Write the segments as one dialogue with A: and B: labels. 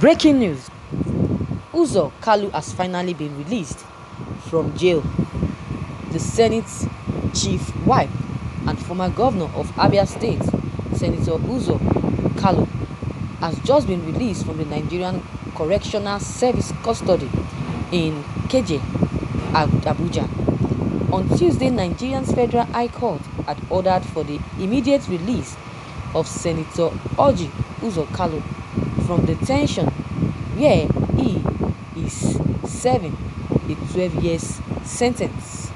A: Breaking news: Uzo Kalu has finally been released from jail. The Senate chief whip and former governor of Abia State, Senator Uzo Kalu, has just been released from the Nigerian Correctional Service custody in Kuje, Abuja. On Tuesday, Nigeria's Federal High Court had ordered for the immediate release of Senator Orji Uzo Kalu from detention, where he is serving a 12-year sentence.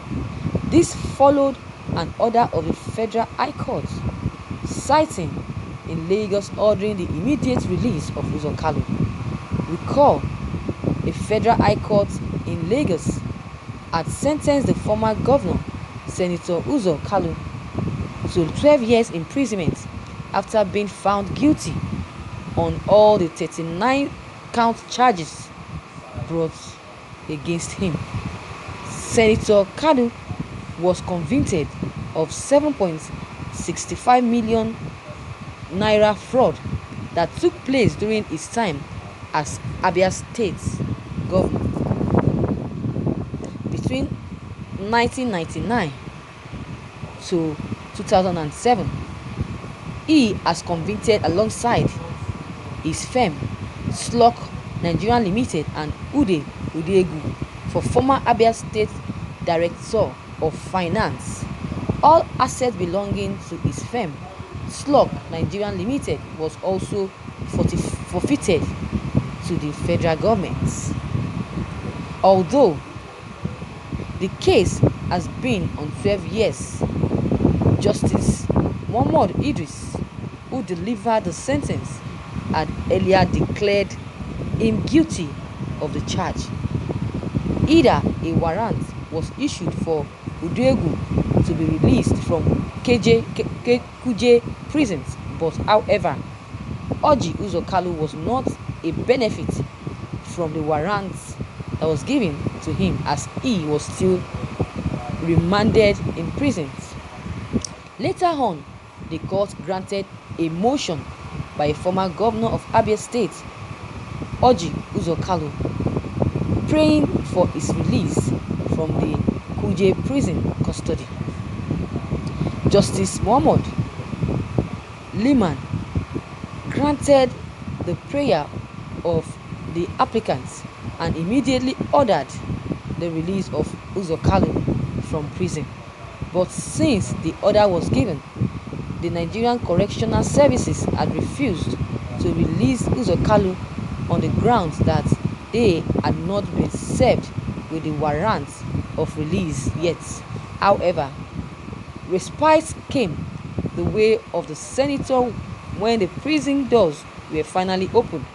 A: This followed an order of the Federal High Court citing in Lagos ordering the immediate release of Uzo Kalu. Recall, a Federal High Court in Lagos had sentenced the former governor, Senator Uzo Kalu, to 12 years imprisonment after being found guilty on all the 39 count charges brought against him. Senator Kalu was convicted of 7.65 million naira fraud that took place during his time as Abia State governor between 1999 to 2007. He has convicted alongside his firm Slok Nigeria Limited and Ude Udegu for former Abia State Director of Finance. All assets belonging to his firm Slok Nigeria Limited was also forfeited to the federal government. Although the case has been on 12 years, Justice Muhammad Idris, who delivered the sentence, had earlier declared him guilty of the charge. Either a warrant was issued for Udegu to be released from Kuje prisons, but however, Orji Uzo Kalu was not a benefit from the warrant that was given to him, as he was still remanded in prison. Later on, the court granted a motion by a former governor of Abia State, Orji Uzo Kalu, praying for his release from the Kuje prison custody. Justice Muhammad Liman granted the prayer of the applicants and immediately ordered the release of Uzo Kalu from prison. But since the order was given, the Nigerian Correctional Services had refused to release Uzo Kalu on the grounds that they had not been served with the warrant of release yet. However, respite came the way of the senator when the prison doors were finally opened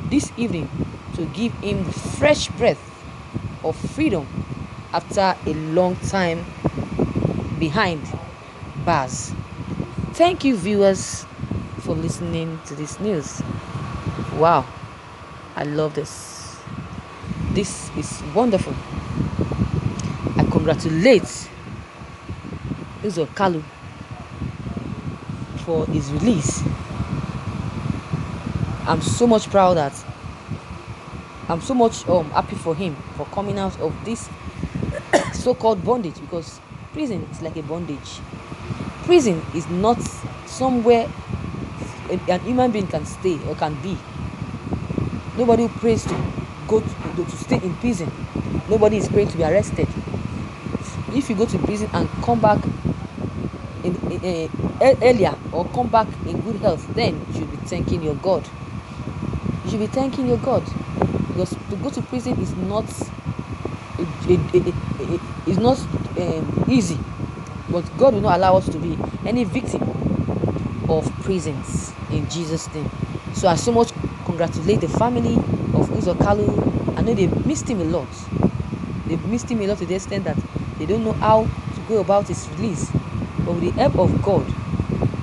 A: this evening to give him the fresh breath of freedom after a long time behind bars. Thank you, viewers, for listening to this news. Wow, I love this. This is wonderful. I congratulate Uzo Kalu for his release. I'm so much proud that I'm so much happy for him for coming out of this so-called bondage, because prison is like a bondage. Prison is not somewhere an human being can stay or can be. Nobody prays to go to stay in prison. Nobody is praying to be arrested. If you go to prison and come back earlier or come back in good health, then you should be thanking your God. You should be thanking your God, because to go to prison is not easy. But God will not allow us to be any victim of prisons in Jesus' name. So I so much congratulate the family of Uzo Kalu. I know they missed him a lot. They've missed him a lot to the extent that they don't know how to go about his release. But with the help of God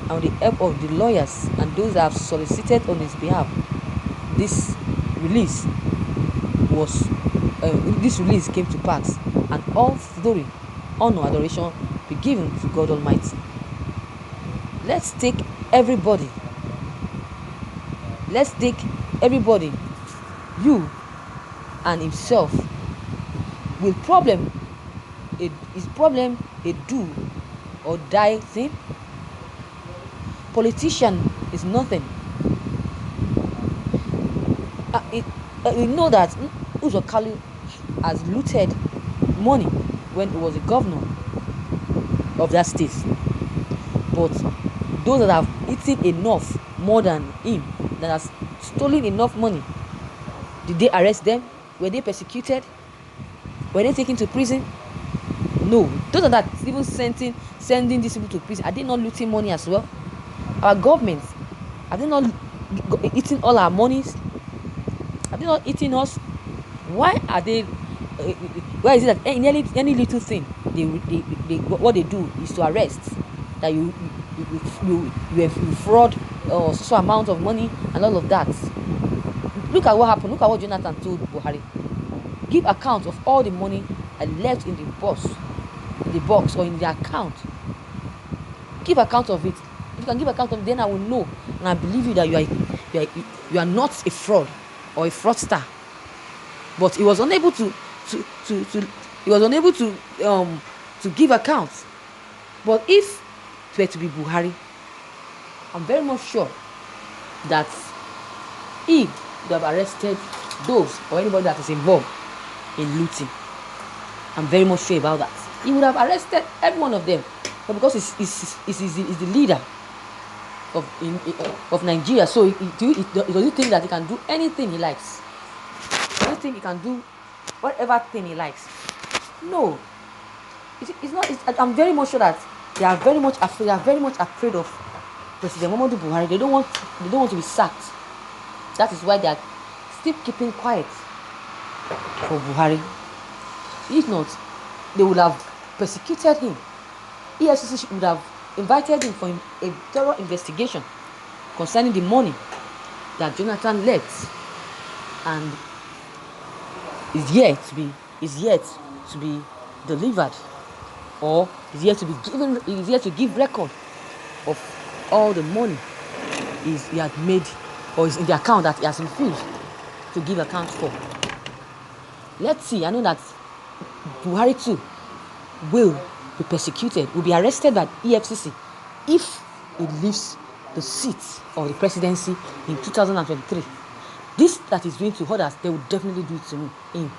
A: and with the help of the lawyers and those that have solicited on his behalf, this release came to pass, and all glory, honor, adoration be given to God Almighty. Let's take everybody you and himself will problem is problem a do or die thing? Politician is nothing. We know that Uzo Kalu has looted money when he was a governor of that state, but those that have eaten enough more than him, that has stolen enough money, did they arrest them? Were they persecuted? Were they taken to prison? No. Those that even sending these people to prison, are they not looting money as well? Our governments, are they not eating all our monies? Are they not eating us? Why are they? Why is it that in any little thing, what they do is to arrest that you fraud or so amount of money and all of that. Look at what happened. Look at what Jonathan told Buhari. Give account of all the money I left in the box or in the account. Give account of it. If you can give account of it, then I will know and I believe you that you are not a fraud or a fraudster. But he was unable to give accounts. But if it were to be Buhari, I'm very much sure that he would have arrested those or anybody that is involved in looting. I'm very much sure about that. He would have arrested every one of them, but because he's the leader of Nigeria, so does he think that he can do anything he likes? Does he think he can do whatever thing he likes? No. It's not. I'm very much sure that they are very much afraid. They are very much afraid of President Muhammadu Buhari. They don't want to be sacked. That is why they are still keeping quiet for Buhari. If not, they would have persecuted him. EFCC would have invited him for a thorough investigation concerning the money that Jonathan left and is yet to be delivered, or is yet to give record of all the money he had made or is in the account that he has refused to give account for. Let's see. I know that Buhari too will be persecuted, will be arrested by EFCC if he leaves the seat of the presidency in 2023. This that is doing to others, they will definitely do it to me in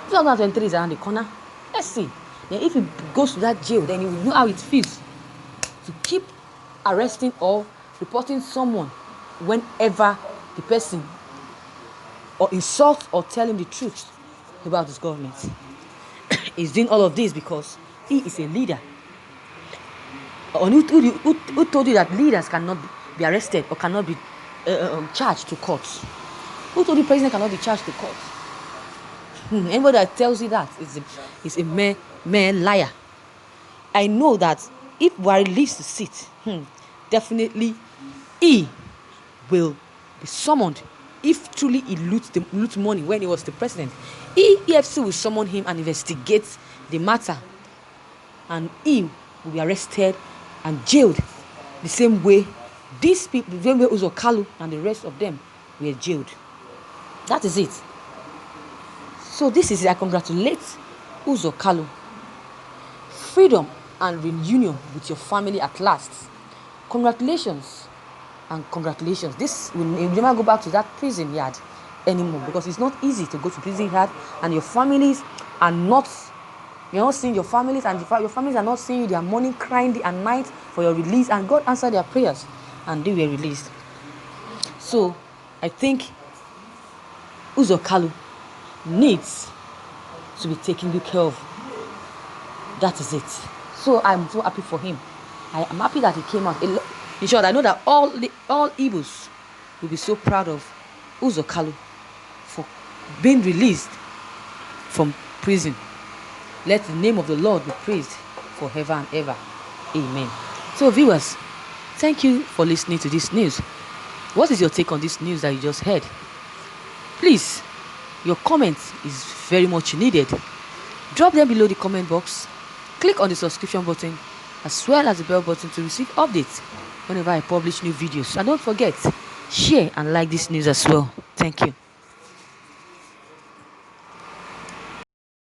A: 2023 is around the corner. Let's see. Then if he goes to that jail, then he will know how it feels to keep arresting or reporting someone whenever the person or insult or tell him the truth about his government. He's doing all of this because he is a leader. Who told you that leaders cannot be arrested or cannot be charged to courts? Who told you president cannot be charged to court? Anybody that tells you that is a mere liar. I know that if Buhari leaves the seat, definitely he will be summoned. If truly he loot money when he was the president, EFC will summon him and investigate the matter, and he will be arrested and jailed the same way these people, the same way Uzo Kalu and the rest of them were jailed. That is it. So this is it. I congratulate Uzo Kalu. Freedom and reunion with your family at last. Congratulations and congratulations. This will never go back to that prison yard anymore, because it's not easy to go to prison yard and your families are not, you're not seeing your families, and your families are not seeing you. They are morning crying day and night for your release, and God answered their prayers and they were released. So I think Uzo Kalu needs to be taken good care of. That is it. So I'm so happy for him. I am happy that he came out. In short, I know that all Igbos will be so proud of Uzo Kalu for being released from prison. Let the name of the Lord be praised forever and ever. Amen. So viewers, thank you for listening to this news. What is your take on this news that you just heard? Please, your comments is very much needed. Drop them below the comment box. Click on the subscription button as well as the bell button to receive updates whenever I publish new videos. And don't forget, share and like this news as well. Thank you.